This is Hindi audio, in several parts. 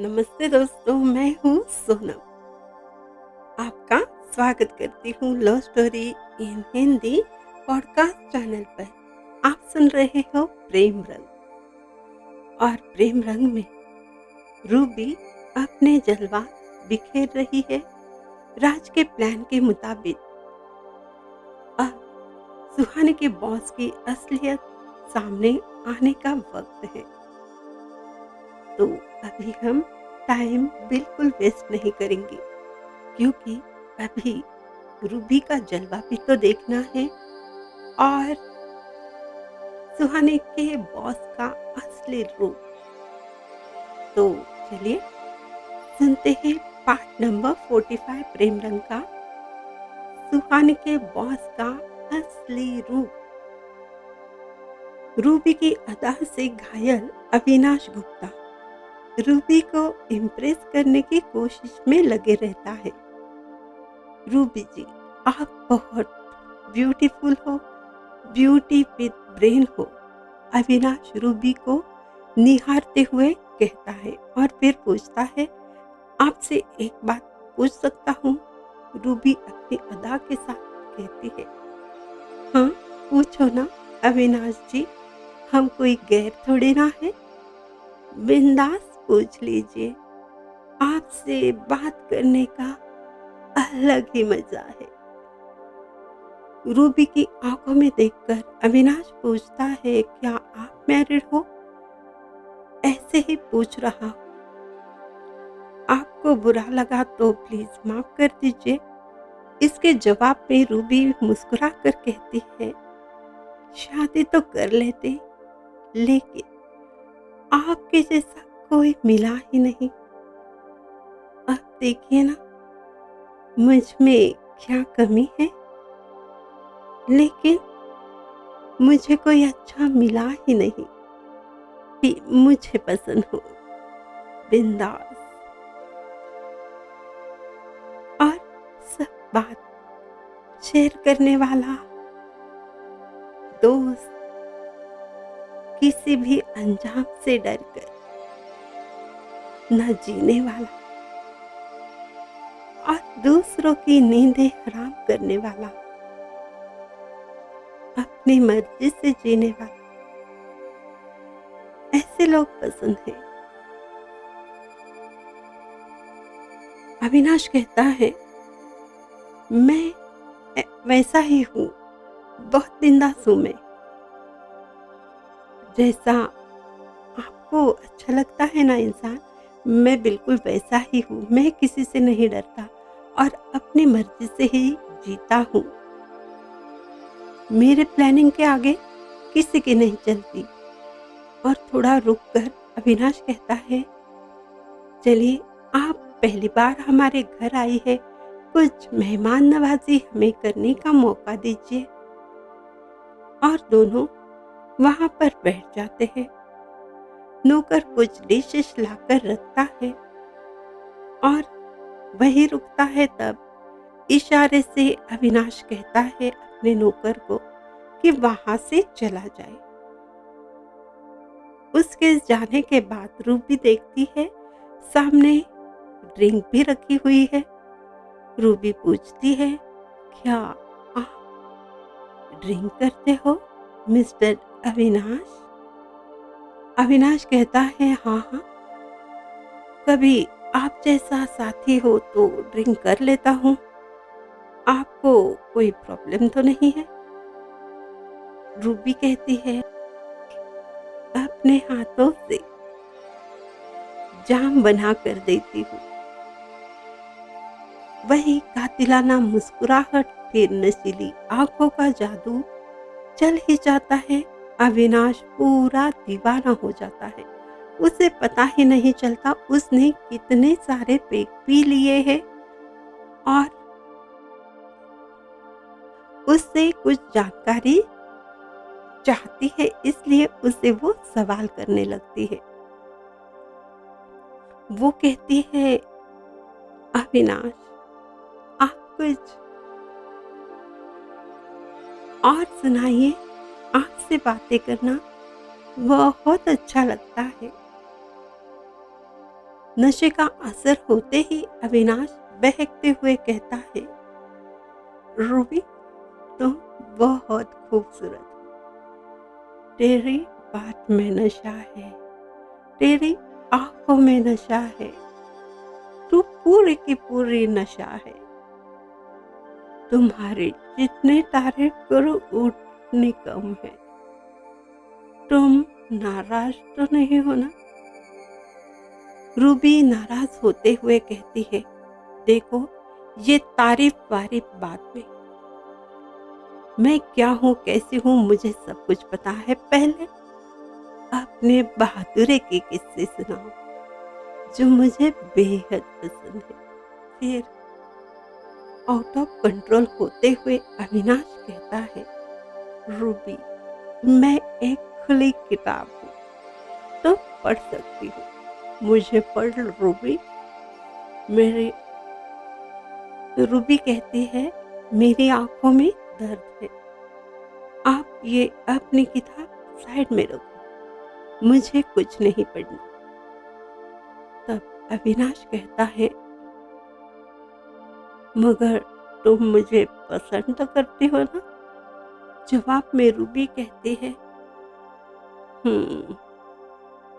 नमस्ते दोस्तों, मैं हूँ सोनम। आपका स्वागत करती हूँ love story in Hindi podcast channel पर। आप सुन रहे हो प्रेम रंग। और प्रेम रंग में रूबी अपने जलवा बिखेर रही है। राज के प्लान के मुताबिक अब सुहाने के बॉस की असलियत सामने आने का वक्त है। तो अभी हम टाइम बिल्कुल वेस्ट नहीं करेंगे, क्योंकि अभी रूबी का जलवा भी तो देखना है और सुहाने के बॉस का असली रूप। तो चलिए सुनते हैं पार्ट नंबर 45 प्रेम रंग का, सुहाने के बॉस का असली रूप। रूबी की अदा से घायल अविनाश गुप्ता रूबी को इम्प्रेस करने की कोशिश में लगे रहता है। रूबी जी, आप बहुत ब्यूटीफुल हो, ब्यूटी विद ब्रेन हो, अविनाश रूबी को निहारते हुए कहता है और फिर पूछता है, आपसे एक बात पूछ सकता हूँ? रूबी अपनी अदा के साथ कहती है, हाँ पूछो ना अविनाश जी, हम कोई गैर थोड़े ना है, बिंदास पूछ लीजिए, आपसे बात करने का अलग ही मजा है। रूबी की आंखों में देखकर अविनाश पूछता है, क्या आप मैरिड हो? ऐसे ही पूछ रहा हूँ, आपको बुरा लगा तो प्लीज माफ कर दीजिए। इसके जवाब में रूबी मुस्कुरा कर कहती है, शादी तो कर लेते, लेकिन आपके जैसा कोई मिला ही नहीं। अब देखिए ना, मुझ में क्या कमी है, लेकिन मुझे कोई अच्छा मिला ही नहीं कि मुझे पसंद हो। बिंदास और सब बात शेयर करने वाला दोस्त, किसी भी अंजाम से डर कर न जीने वाला और दूसरों की नींदें हराम करने वाला, अपनी मर्जी से जीने वाला, ऐसे लोग पसंद हैं। अविनाश कहता है, मैं वैसा ही हूँ, बहुत बिंदास हूँ मैं, जैसा आपको अच्छा लगता है ना इंसान, मैं बिल्कुल वैसा ही हूँ। मैं किसी से नहीं डरता और अपनी मर्जी से ही जीता हूँ। मेरे प्लानिंग के आगे किसी की नहीं चलती। और थोड़ा रुक कर अविनाश कहता है, चलिए आप पहली बार हमारे घर आई है, कुछ मेहमान नवाजी हमें करने का मौका दीजिए। और दोनों वहां पर बैठ जाते हैं। नौकर कुछ डिशेस लाकर रखता है और वही रुकता है। तब इशारे से अविनाश कहता है अपने नौकर को कि वहां से चला जाए। उसके जाने के बाद रूबी देखती है सामने ड्रिंक भी रखी हुई है। रूबी पूछती है, क्या आप ड्रिंक करते हो मिस्टर अविनाश? अविनाश कहता है, हाँ हाँ, कभी आप जैसा साथी हो तो ड्रिंक कर लेता हूँ। आपको कोई प्रॉब्लम तो नहीं है? रूबी कहती है, अपने हाथों से जाम बना कर देती हूँ। वही कातिलाना मुस्कुराहट, फिर नशीली आंखों का जादू चल ही जाता है। अविनाश पूरा दीवाना हो जाता है। उसे पता ही नहीं चलता उसने कितने सारे पेग पी लिए हैं और उससे कुछ जानकारी चाहती है, इसलिए उसे वो सवाल करने लगती है। वो कहती है, अविनाश, आप कुछ और सुनाइए, आपसे बातें करना बहुत अच्छा लगता है। नशे का असर होते ही अविनाश बहकते हुए कहता है, रूबी, तुम बहुत खूबसूरत हो। तेरी बात में नशा है, तेरी आंखों में नशा है, तू पूरी की पूरी नशा है। तुम्हारी जितनी तारीफ करो उतनी कम है। तुम नाराज तो नहीं हो ना? रूबी नाराज होते हुए कहती है, देखो, ये तारीफ वारीफ बात में, मैं क्या हूँ कैसी हूँ मुझे सब कुछ पता है। पहले अपने बहादुरी के किस्से सुनाओ जो मुझे बेहद पसंद है। फिर आउट ऑफ कंट्रोल होते हुए अविनाश कहता है, रूबी, मैं एक खुली किताब हूँ, तो पढ़ सकती हूँ, मुझे पढ़ रूबी। मेरी रूबी कहती है, मेरी आंखों में दर्द है, आप ये अपनी किताब साइड में रखो, मुझे कुछ नहीं पढ़ना। तब अविनाश कहता है, मगर तुम मुझे पसंद तो करती हो ना? जवाब में रूबी कहती है,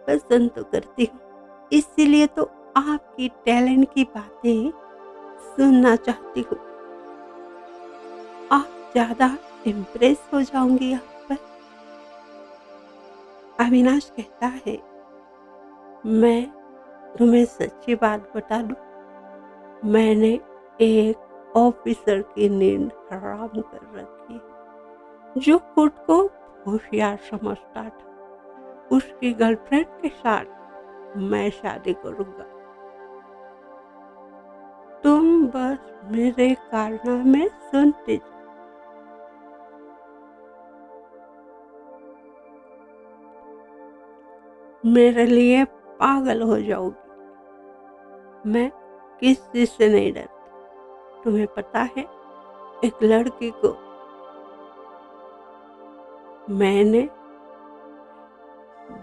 पसंद तो करती हूँ, इसीलिए तो आपकी टैलेंट की बातें सुनना चाहती हूँ। आप ज्यादा इम्प्रेस हो जाऊंगी आप पर। अविनाश कहता है, मैं तुम्हें सच्ची बात बता दूं, मैंने एक ऑफिसर की नींद हराम कर रखी है, जो खुद को होशियार समझता था। उसकी गर्लफ्रेंड के साथ मैं शादी करूंगा। तुम बस मेरे कारनामे सुनते जाओ। मेरे लिए पागल हो जाओगी। मैं किसी से नहीं डरती। तुम्हें पता है, एक लड़की को मैंने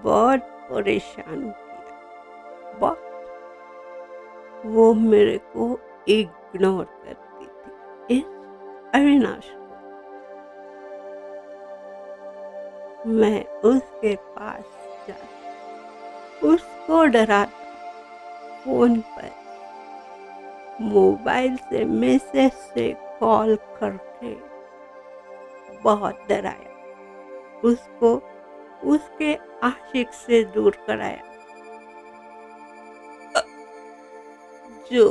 बहुत परेशान किया, बहुत। वो मेरे को इग्नोर करती थी। इस अविनाश को मैं उसके पास जाती, उसको डराता, फोन पर, मोबाइल से, मैसेज से कॉल करके बहुत डराया, उसको उसके आशिक से दूर कराया, जो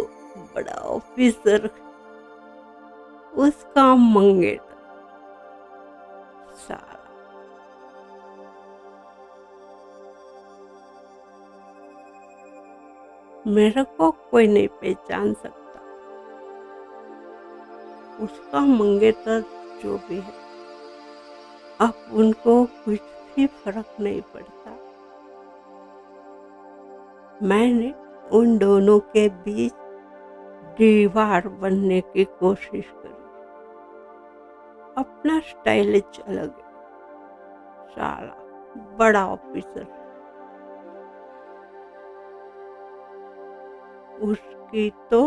बड़ा ऑफिसर, उसका मंगेतर। सारा मेरे को कोई नहीं पहचान सकता। उसका मंगेतर जो भी है, अब उनको कुछ भी फर्क नहीं पड़ता। मैंने उन दोनों के बीच दीवार बनने की कोशिश करी। अपना स्टाइलिश अलग है, साला बड़ा ऑफिसर। उसकी तो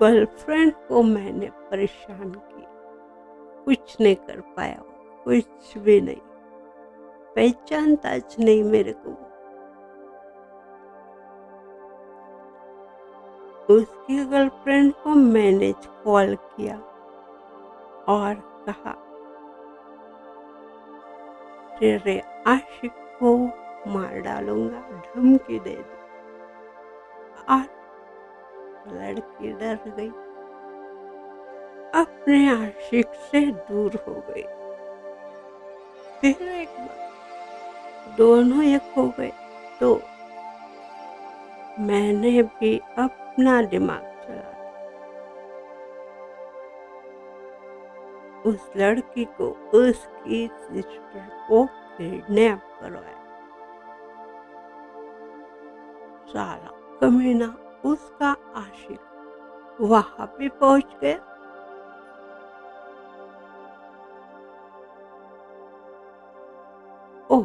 गर्लफ्रेंड को मैंने परेशान किया, कुछ नहीं कर पाया, कुछ भी नहीं, पहचानता नहीं मेरे को। उसकी गर्लफ्रेंड को मैंने कॉल किया और कहा, तेरे आशिक को मार डालूंगा, धमकी दे दी। और लड़की डर गई, अपने आशिक से दूर हो गई। फिर एक बार दोनों एक हो गए, तो मैंने भी अपना दिमाग चलाया। उस लड़की को उसकी सिस्टर को किडनैप करवाया। साला कमीना उसका आशिक वहां भी पहुंच गया। ओह,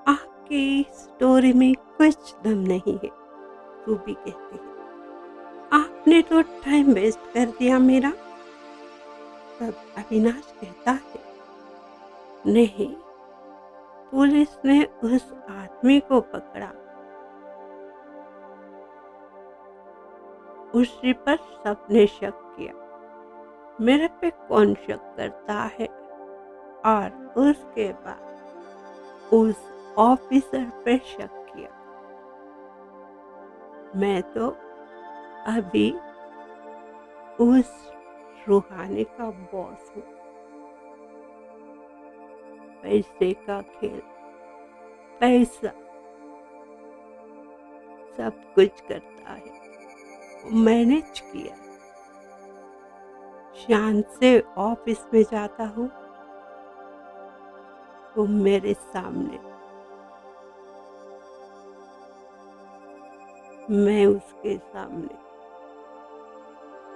आप आपकी स्टोरी में कुछ दम नहीं है, रूबी कहती है। आपने तो टाइम वेस्ट कर दिया मेरा। तब अविनाश कहता है, नहीं, पुलिस ने उस आदमी को पकड़ा, उसी पर सबने शक किया। मेरे पे कौन शक करता है? और उसके बाद उस ऑफिसर पे शक किया। मैं तो अभी उस रूहानी का बॉस हूँ। पैसे का खेल, पैसा सब कुछ करता है। मैनेज किया। शान से ऑफिस में जाता हूँ, वो मेरे सामने, मैं उसके सामने।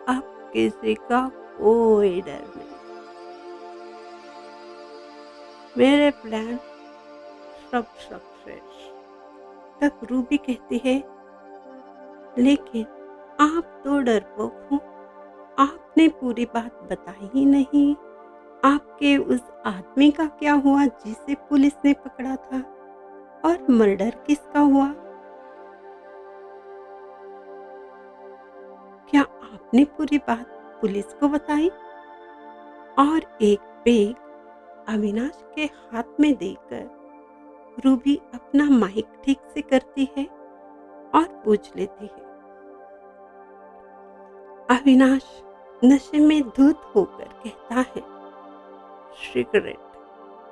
अब किसी का कोई डर नहीं। मेरे प्लान सब सक्सेस। तब रूबी कहती है, लेकिन आप तो डरपोक हो, आपने पूरी बात बताई ही नहीं। आपके उस आदमी का क्या हुआ जिसे पुलिस ने पकड़ा था? और मर्डर किसका हुआ? क्या आपने पूरी बात पुलिस को बताई? और एक बैग अविनाश के हाथ में देकर रूबी अपना माइक ठीक से करती है और पूछ लेती है। अविनाश नशे में धुत होकर कहता है, सीक्रेट,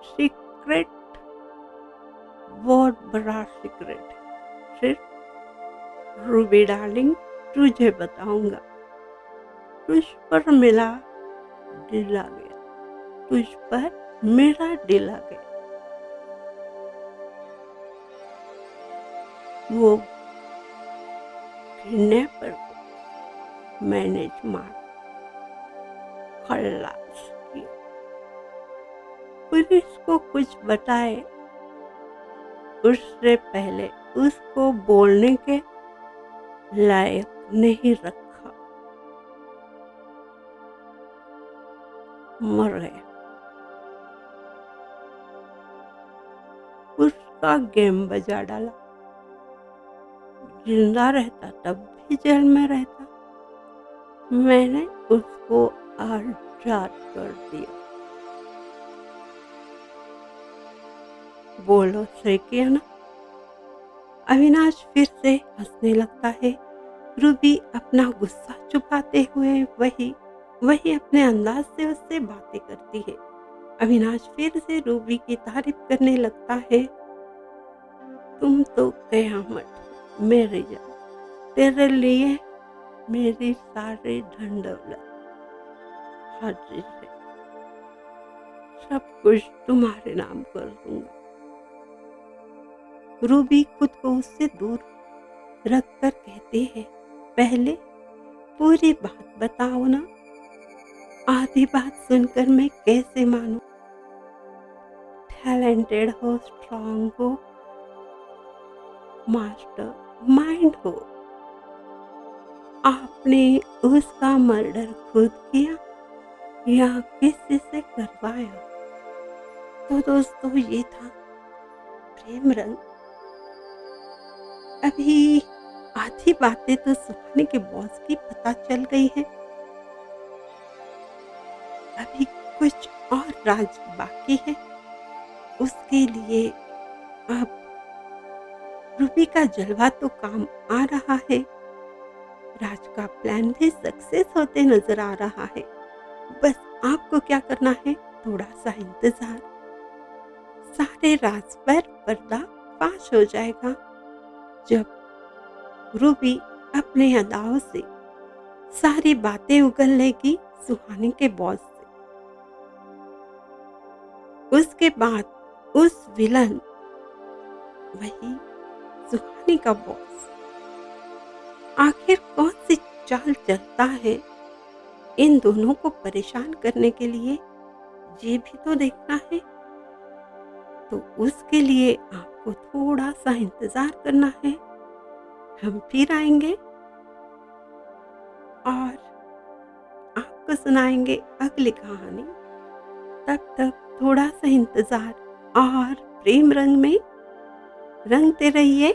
सीक्रेट, बहुत बड़ा सीक्रेट है। सिर्फ रूबी डार्लिंग तुझे बताऊंगा। तुझ पर मिला दिल आ गया, तुझ पर मेरा दिल आ गया। वो किडनैपर को मैंने मार खल्लास किया। पुलिस को कुछ बताए उससे पहले उसको बोलने के लायक नहीं रखा। मर गया। उसका गेम बजा डाला। जिंदा रहता तब भी जेल में रहता। मैंने उसको आजाद कर दिया। बोलो सही किया ना? अविनाश फिर से हंसने लगता है। रूबी अपना गुस्सा छुपाते हुए वही अपने अंदाज से उससे बातें करती है। अविनाश फिर से रूबी की तारीफ करने लगता है। तुम तो कयामत हो मेरी जान। तेरे लिए मेरी सारी धन दौलत हाजिर है। सब कुछ तुम्हारे नाम कर दूंगा। रूबी खुद को उससे दूर रखकर कहती है, पहले पूरी बात बताओ ना। आधी बात सुनकर मैं कैसे मानूं? टैलेंटेड हो, स्ट्रांग हो, मास्टर माइंड हो, आपने उसका मर्डर खुद किया या किसी से करवाया? तो दोस्तों, ये था प्रेम रंग। अभी आधी बातें तो सुहानी के बॉस की पता चल गई है। अभी कुछ और राज बाकी है। उसके लिए अब रूबी का जलवा तो काम आ रहा है। राज का प्लान भी सक्सेस होते नजर आ रहा है। बस आपको क्या करना है, थोड़ा सा इंतजार। सारे राज पर पर्दा फाश हो जाएगा जब रूबी अपने अदाओं से सारी बातें उगल लेगी सुहानी के बॉस से। उसके बाद उस विलन, वही सुहानी का बॉस, आखिर कौन सी चाल चलता है इन दोनों को परेशान करने के लिए, ये भी तो देखना है। तो उसके लिए आपको आपको थोड़ा सा इंतज़ार करना है। हम फिर आएँगे और आपको सुनाएँगे अगली कहानी। तब तक थोड़ा सा इंतज़ार और प्रेम रंग में रंगते रहिए।